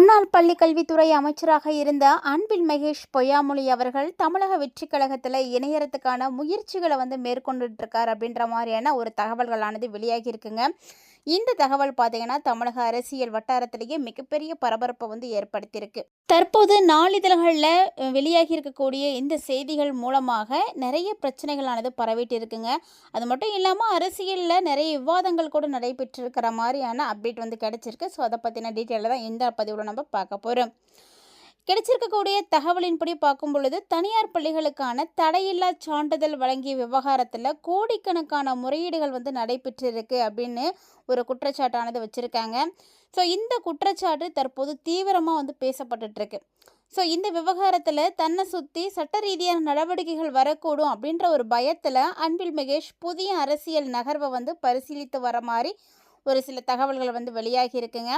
முன்னாள் பள்ளிக்கல்வித்துறை அமைச்சராக இருந்த அன்பில் மகேஷ் பொய்யாமொழி அவர்கள் தமிழக வெற்றிக் கழகத்தில் இணையறதுக்கான முயற்சிகளை மேற்கொண்டுட்டு இருக்கார் அப்படின்ற மாதிரியான ஒரு தகவல்களானது வெளியாகி இருக்குங்க. இந்த தகவல் பார்த்தீங்கன்னா தமிழக அரசியல் வட்டாரத்திலேயே மிகப்பெரிய பரபரப்பை ஏற்படுத்தியிருக்கு. தற்போது நாளிதழ்களில் வெளியாகி இருக்கக்கூடிய இந்த செய்திகள் மூலமாக நிறைய பிரச்சனைகளானது பரவிட்டு இருக்குங்க. அது மட்டும் இல்லாமல் அரசியலில் நிறைய விவாதங்கள் கூட நடைபெற்றிருக்கிற மாதிரியான அப்டேட் கிடைச்சிருக்கு. ஸோ அதை பற்றின டீட்டெயிலில் தான் இந்த பதிவில் நம்ம பார்க்க போகிறோம். கிடைச்சிருக்கக்கூடிய தகவலின்படி பார்க்கும் பொழுது தனியார் பள்ளிகளுக்கான தடையில்லா சான்றிதழ் வழங்கிய விவகாரத்தில் கோடிக்கணக்கான முறையீடுகள் நடைபெற்றிருக்கு அப்படின்னு ஒரு குற்றச்சாட்டானது வச்சுருக்காங்க. ஸோ இந்த குற்றச்சாட்டு தற்போது தீவிரமாக பேசப்பட்டுட்டு இருக்கு. ஸோ இந்த விவகாரத்தில் தன்னை சுற்றி சட்ட ரீதியான நடவடிக்கைகள் வரக்கூடும் அப்படின்ற ஒரு பயத்தில் அன்பில் மகேஷ் புதிய அரசியல் நகர்வை பரிசீலித்து வர மாதிரி ஒரு சில தகவல்கள் வெளியாகி இருக்குங்க.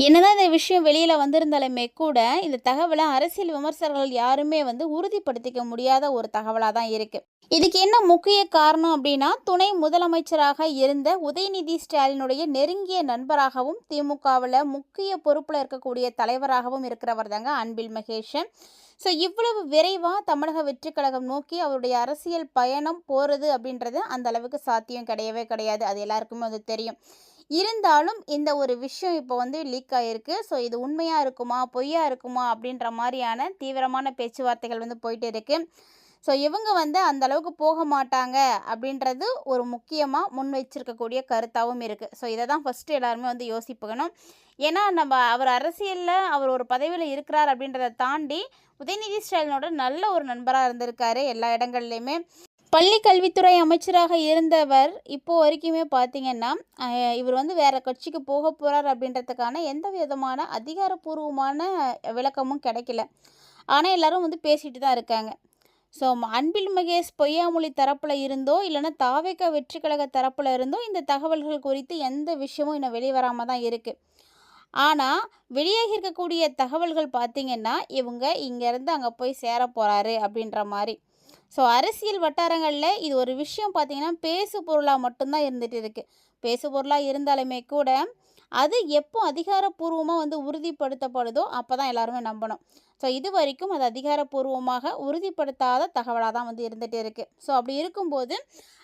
என்னதான் இந்த விஷயம் வெளியில் வந்திருந்தாலுமே கூட இந்த தகவலை அரசியல் விமர்சகர்கள் யாருமே உறுதிப்படுத்திக்க முடியாத ஒரு தகவலாக தான் இருக்குது. இதுக்கு என்ன முக்கிய காரணம் அப்படின்னா, துணை முதலமைச்சராக இருந்த உதயநிதி ஸ்டாலினுடைய நெருங்கிய நண்பராகவும் திமுகவில் முக்கிய பொறுப்பில் இருக்கக்கூடிய தலைவராகவும் இருக்கிறவர் தாங்க அன்பில் மகேஷ். ஸோ இவ்வளவு விரைவாக தமிழக வெற்றி கழகம் நோக்கி அவருடைய அரசியல் பயணம் போகிறது அப்படின்றது அந்த அளவுக்கு சாத்தியம் கிடையவே கிடையாது. அது எல்லாருக்குமே தெரியும். இருந்தாலும் இந்த ஒரு விஷயம் இப்போ லீக் ஆகிருக்கு. ஸோ இது உண்மையாக இருக்குமா பொய்யா இருக்குமா அப்படின்ற மாதிரியான தீவிரமான பேச்சுவார்த்தைகள் போயிட்டு இருக்குது. ஸோ இவங்க அந்த அளவுக்கு போக மாட்டாங்க அப்படின்றது ஒரு முக்கியமாக முன் வச்சிருக்கக்கூடிய கருத்தாகவும் இருக்குது. ஸோ இதை தான் ஃபஸ்ட்டு எல்லாருமே யோசிப்புக்கணும். ஏன்னா அவர் அரசியலில் அவர் ஒரு பதவியில் இருக்கிறார் அப்படின்றத தாண்டி உதயநிதி ஸ்டாலினோட நல்ல ஒரு நண்பராக இருந்திருக்காரு. எல்லா இடங்கள்லையுமே பள்ளி கல்வித்துறை அமைச்சராக இருந்தவர் இப்போ வரைக்குமே பார்த்தீங்கன்னா இவர் வேறு கட்சிக்கு போக போகிறார் அப்படின்றதுக்கான எந்த விதமான அதிகாரப்பூர்வமான விளக்கமும் கிடைக்கல. ஆனால் எல்லாரும் பேசிட்டு தான் இருக்காங்க. ஸோ அன்பில் மகேஷ் பொய்யாமொழி தரப்பில் இருந்தோ இல்லைன்னா தாவேக வெற்றி கழக தரப்பில் இருந்தோ இந்த தகவல்கள் குறித்து எந்த விஷயமும் இன்னும் வெளிவராமல் தான் இருக்குது. ஆனால் வெளியாகி இருக்கக்கூடிய தகவல்கள் பார்த்திங்கன்னா இவங்க இங்கேருந்து அங்கே போய் சேர போகிறாரு அப்படின்ற மாதிரி. ஸோ அரசியல் வட்டாரங்களில் இது ஒரு விஷயம் பார்த்திங்கன்னா பேசு பொருளாக மட்டும்தான் இருந்துகிட்டு இருக்குது. பேசு பொருளாக இருந்தாலுமே கூட அது எப்போ அதிகாரப்பூர்வமாக உறுதிப்படுத்தப்படுதோ அப்போ தான் எல்லாருமே நம்பணும். ஸோ இது வரைக்கும் அது அதிகாரப்பூர்வமாக உறுதிப்படுத்தாத தகவலாக தான் இருந்துகிட்டு இருக்குது. ஸோ அப்படி இருக்கும்போது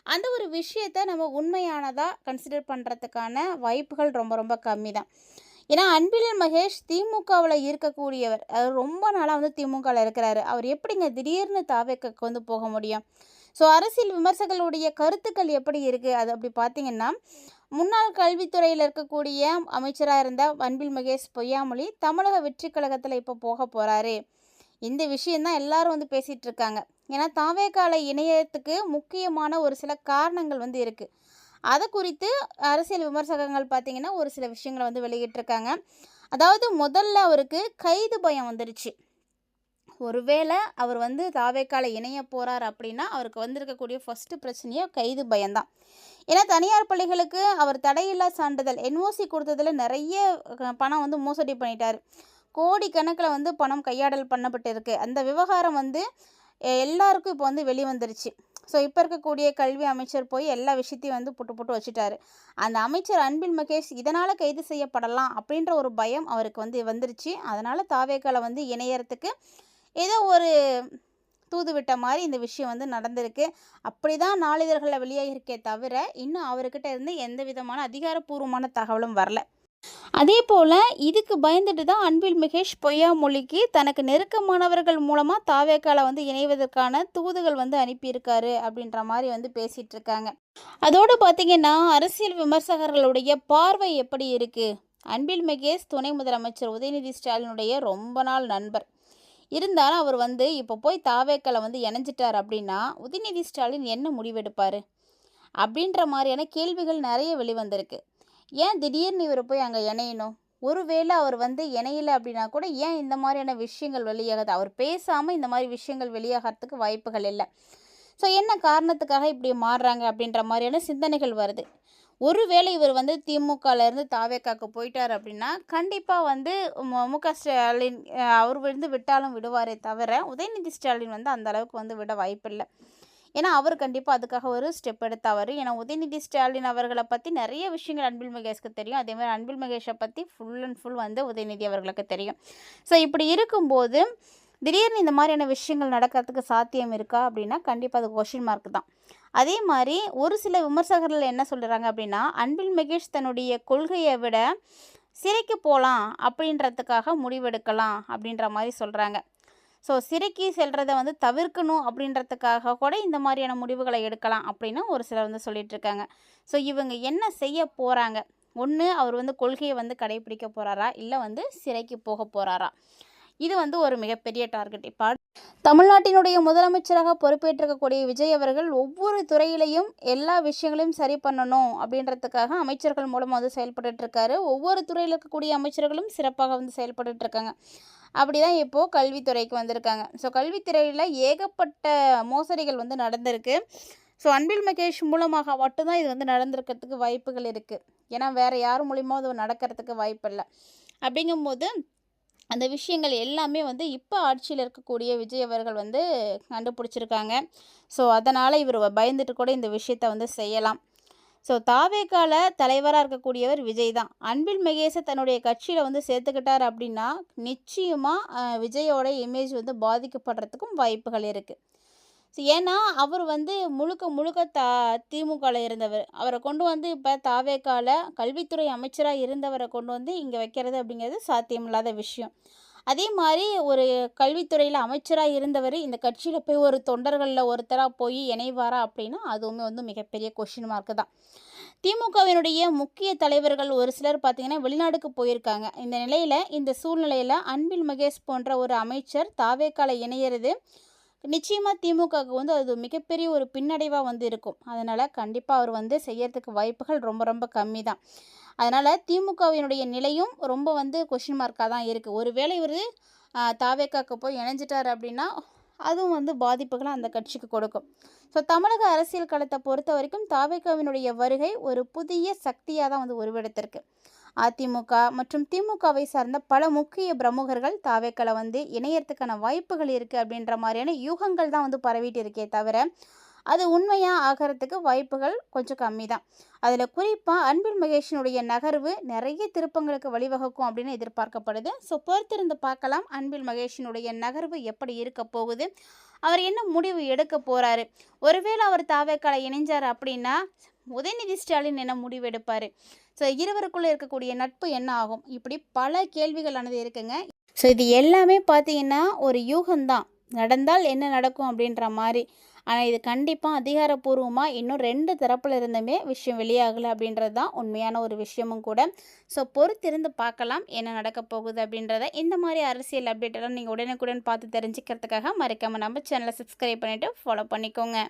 அந்த ஒரு விஷயத்தை நம்ம உண்மையானதாக கன்சிடர் பண்ணுறதுக்கான வாய்ப்புகள் ரொம்ப ரொம்ப கம்மி தான். ஏன்னா அன்பில் மகேஷ் திமுகவில் இருக்கக்கூடியவர். அது ரொம்ப நாளாக திமுகவில் இருக்கிறாரு. அவர் எப்படிங்க திடீர்னு தாவேக்கு போக முடியும்? ஸோ அரசியல் விமர்சகர்களுடைய கருத்துக்கள் எப்படி இருக்குது அது அப்படி பார்த்திங்கன்னா, முன்னாள் கல்வித்துறையில் இருக்கக்கூடிய அமைச்சராக இருந்த அன்பில் மகேஷ் பொய்யாமொழி தமிழக வெற்றி கழகத்தில் இப்போ போக போகிறாரு. இந்த விஷயந்தான் எல்லாரும் பேசிகிட்டு இருக்காங்க. ஏன்னா தாவேக்கால இணையத்துக்கு முக்கியமான ஒரு சில காரணங்கள் இருக்குது. அதை குறித்து அரசியல் விமர்சகங்கள் பார்த்திங்கன்னா ஒரு சில விஷயங்களை வெளியிட்டிருக்காங்க. அதாவது முதல்ல அவருக்கு கைது பயம் வந்துருச்சு. ஒருவேளை அவர் தாவேக்கால இணைய போகிறார் அப்படின்னா அவருக்கு இருக்கக்கூடிய ஃபஸ்ட்டு பிரச்சனையே கைது பயம்தான். ஏன்னா தனியார் பள்ளிகளுக்கு அவர் தடையில்லா சான்றிதழ் என்ஓசி கொடுத்ததில் நிறைய பணம் மோசடி பண்ணிட்டார். கோடிக்கணக்கில் பணம் கையாடல் பண்ணப்பட்டு இருக்குது. அந்த விவகாரம் எல்லாருக்கும் இப்போ வெளிவந்துருச்சு. ஸோ இப்போ இருக்கக்கூடிய கல்வி அமைச்சர் போய் எல்லா விஷயத்தையும் போட்டு போட்டு வச்சுட்டாரு. அந்த அமைச்சர் அன்பில் மகேஷ் இதனால் கைது செய்யப்படலாம் அப்படின்ற ஒரு பயம் அவருக்கு வந்துருச்சு. அதனால் தாவேக்கால இணையறதுக்கு ஏதோ ஒரு தூது விட்ட மாதிரி இந்த விஷயம் நடந்திருக்கு. அப்படி தான் நாளிதழ்களில் வெளியாகிருக்கே தவிர இன்னும் அவர்கிட்ட இருந்து எந்த விதமான அதிகாரப்பூர்வமான தகவலும் வரல. அதே போல் இதுக்கு பயந்துட்டு தான் அன்பில் மகேஷ் பொய்யாமொழிக்கு தனக்கு நெருக்கமானவர்கள் மூலமாக தாவேக்கால இணைவதற்கான தூதுகள் அனுப்பியிருக்காரு அப்படின்ற மாதிரி பேசிகிட்டு இருக்காங்க. அதோடு பார்த்திங்கன்னா அரசியல் விமர்சகர்களுடைய பார்வை எப்படி இருக்குது? அன்பில் மகேஷ் துணை முதலமைச்சர் உதயநிதி ஸ்டாலினுடைய ரொம்ப நாள் நண்பர். இருந்தாலும் அவர் இப்போ போய் தாவேக்கால இணைஞ்சிட்டார் அப்படின்னா உதயநிதி ஸ்டாலின் என்ன முடிவெடுப்பார் அப்படின்ற மாதிரியான கேள்விகள் நிறைய வெளிவந்திருக்கு. ஏன் திடீர்னு இவர் போய் அங்கே இணையணும்? ஒருவேளை அவர் இணையலை அப்படின்னா கூட ஏன் இந்த மாதிரியான விஷயங்கள் வெளியாகுது? அவர் பேசாமல் இந்த மாதிரி விஷயங்கள் வெளியாகிறதுக்கு வாய்ப்புகள் இல்லை. ஸோ என்ன காரணத்துக்காக இப்படி மாறுறாங்க அப்படின்ற மாதிரியான சிந்தனைகள் வருது. ஒருவேளை இவர் திமுகலேருந்து தாவேக்காக்கு போயிட்டார் அப்படின்னா கண்டிப்பாக மு.க. ஸ்டாலின் அவர் விட்டாலும் விடுவாரே தவிர உதயநிதி ஸ்டாலின் அந்த அளவுக்கு விட வாய்ப்பில்லை. ஏன்னா அவர் கண்டிப்பாக அதுக்காக ஒரு ஸ்டெப் எடுத்தவர். ஏன்னா உதயநிதி ஸ்டாலின் அவர்களை பற்றி நிறைய விஷயங்கள் அன்பில் மகேஷ்க்கு தெரியும். அதேமாதிரி அன்பில் மகேஷை பற்றி ஃபுல் அண்ட் ஃபுல் வந்து உதயநிதி அவர்களுக்கு தெரியும். ஸோ இப்படி இருக்கும்போது திடீர்னு இந்த மாதிரியான விஷயங்கள் நடக்கிறதுக்கு சாத்தியம் இருக்கா அப்படின்னா கண்டிப்பாக அது கொஷின் மார்க் தான். அதே மாதிரி ஒரு சில விமர்சகர்கள் என்ன சொல்கிறாங்க அப்படின்னா, அன்பில் மகேஷ் தன்னுடைய கொள்கையை விட சிறைக்கு போகலாம் அப்படின்றதுக்காக முடிவெடுக்கலாம் அப்படின்ற மாதிரி சொல்கிறாங்க. ஸோ சிறைக்கு செல்றத வந்து தவிர்க்கணும் அப்படின்றதுக்காக கூட இந்த மாதிரியான முடிவுகளை எடுக்கலாம் அப்படின்னு ஒரு சிலர் வந்து சொல்லிட்டு இருக்காங்க. ஸோ இவங்க என்ன செய்ய போகிறாங்க? ஒன்று அவர் வந்து கொள்கையை வந்து கடைபிடிக்க போகிறாரா, இல்லை வந்து சிறைக்கு போக போகிறாரா? இது வந்து ஒரு மிகப்பெரிய டார்கெட். இப்போ தமிழ்நாட்டினுடைய முதலமைச்சராக பொறுப்பேற்றிருக்கக்கூடிய விஜய் அவர்கள் ஒவ்வொரு துறையிலையும் எல்லா விஷயங்களையும் சரி பண்ணணும் அப்படின்றதுக்காக அமைச்சர்கள் மூலமாக வந்து செயல்பட்டு இருக்காரு. ஒவ்வொரு துறையில் இருக்கக்கூடிய அமைச்சர்களும் சிறப்பாக வந்து செயல்பட்டு இருக்காங்க. அப்படி தான் இப்போது கல்வித்துறைக்கு வந்திருக்காங்க. ஸோ கல்வித்துறையில் ஏகப்பட்ட மோசடிகள் வந்து நடந்திருக்கு. ஸோ அன்பில் மகேஷ் மூலமாக மட்டும்தான் இது வந்து நடந்திருக்கிறதுக்கு வாய்ப்புகள் இருக்குது. ஏன்னா வேறு யார் மூலியமாக அது நடக்கிறதுக்கு வாய்ப்பு இல்லை. அப்படிங்கும்போது அந்த விஷயங்கள் எல்லாமே வந்து இப்போ ஆட்சியில் இருக்கக்கூடிய விஜய் அவர்கள் வந்து கண்டுபிடிச்சிருக்காங்க. ஸோ அதனால் இவர் பயந்துட்டு கூட இந்த விஷயத்தை வந்து செய்யலாம். ஸோ தாவேகால தலைவராக இருக்கக்கூடியவர் விஜய் தான். அன்பில் மகேஷை தன்னுடைய கட்சியில் வந்து சேர்த்துக்கிட்டார் அப்படின்னா நிச்சயமாக விஜயோட இமேஜ் வந்து பாதிக்கப்படுறதுக்கும் வாய்ப்புகள் இருக்குது. ஸோ ஏன்னா அவர் வந்து முழுக்க முழுக்க திமுகவில் இருந்தவர். அவரை கொண்டு வந்து இப்போ தாவேகால கல்வித்துறை அமைச்சராக இருந்தவரை கொண்டு வந்து இங்கே வைக்கிறது அப்படிங்கிறது சாத்தியமில்லாத விஷயம். அதே மாதிரி ஒரு கல்வித்துறையில் அமைச்சராக இருந்தவர் இந்த கட்சியில் போய் ஒரு தொண்டர்களில் ஒருத்தராக போய் இணைவாரா அப்படின்னா அதுவுமே வந்து மிகப்பெரிய கொஷின் மார்க்கு தான். திமுகவினுடைய முக்கிய தலைவர்கள் ஒரு சிலர் பார்த்திங்கன்னா வெளிநாடுக்கு போயிருக்காங்க. இந்த நிலையில் இந்த சூழ்நிலையில் அன்பில் மகேஷ் போன்ற ஒரு அமைச்சர் தாவேகால இணையிறது நிச்சயமாக திமுகவுக்கு வந்து அது மிகப்பெரிய ஒரு பின்னடைவாக வந்து இருக்கும். அதனால் கண்டிப்பாக அவர் வந்து செய்யறதுக்கு வாய்ப்புகள் ரொம்ப ரொம்ப கம்மி தான். அதனால் திமுகவினுடைய நிலையும் ரொம்ப வந்து கொஷின் மார்க்காக தான் இருக்குது. ஒருவேளை இவர் தாவேக்காக்கு போய் இணைஞ்சிட்டார் அப்படின்னா அதுவும் வந்து பாதிப்புகளை அந்த கட்சிக்கு கொடுக்கும். ஸோ தமிழக அரசியல் களத்தை பொறுத்த வரைக்கும் தாவேக்காவினுடைய வருகை ஒரு புதிய சக்தியாக தான் வந்து உருவெடுத்திருக்கு. அதிமுக மற்றும் திமுகவை சார்ந்த பல முக்கிய பிரமுகர்கள் தாவேக்களை வந்து இணையறதுக்கான வாய்ப்புகள் இருக்குது அப்படின்ற மாதிரியான யூகங்கள் தான் வந்து பரவிட்டு இருக்கே தவிர அது உண்மையாக ஆகிறதுக்கு வாய்ப்புகள் கொஞ்சம் கம்மி தான். அதில் குறிப்பாக அன்பில் மகேஷினுடைய நகர்வு நிறைய திருப்பங்களுக்கு வழிவகுக்கும் அப்படின்னு எதிர்பார்க்கப்படுது. ஸோ பொறுத்திருந்து பார்க்கலாம் அன்பில் மகேஷினுடைய நகர்வு எப்படி இருக்க போகுது, அவர் என்ன முடிவு எடுக்க போகிறாரு. ஒருவேளை அவர் தாவேக்களை இணைஞ்சார் அப்படின்னா உதயநிதி ஸ்டாலின் என்ன முடிவு எடுப்பார். ஸோ இருவருக்குள்ளே இருக்கக்கூடிய நட்பு என்ன ஆகும், இப்படி பல கேள்விகளானது இருக்குங்க. ஸோ இது எல்லாமே பார்த்தீங்கன்னா ஒரு யூகம்தான், நடந்தால் என்ன நடக்கும் அப்படின்ற மாதிரி. ஆனால் இது கண்டிப்பாக அதிகாரப்பூர்வமாக இன்னும் 2 தரப்பில் இருந்துமே விஷயம் வெளியாகலை அப்படின்றது தான் உண்மையான ஒரு விஷயமும் கூட. ஸோ பொறுத்திருந்து பார்க்கலாம் என்ன நடக்க போகுது அப்படின்றத. இந்த மாதிரி அரசியல் அப்டேட்டெல்லாம் நீங்கள் உடனுக்குடன் பார்த்து தெரிஞ்சுக்கிறதுக்காக மறக்காமல் நம்ம சேனலை சப்ஸ்கிரைப் பண்ணிவிட்டு ஃபாலோ பண்ணிக்கோங்க.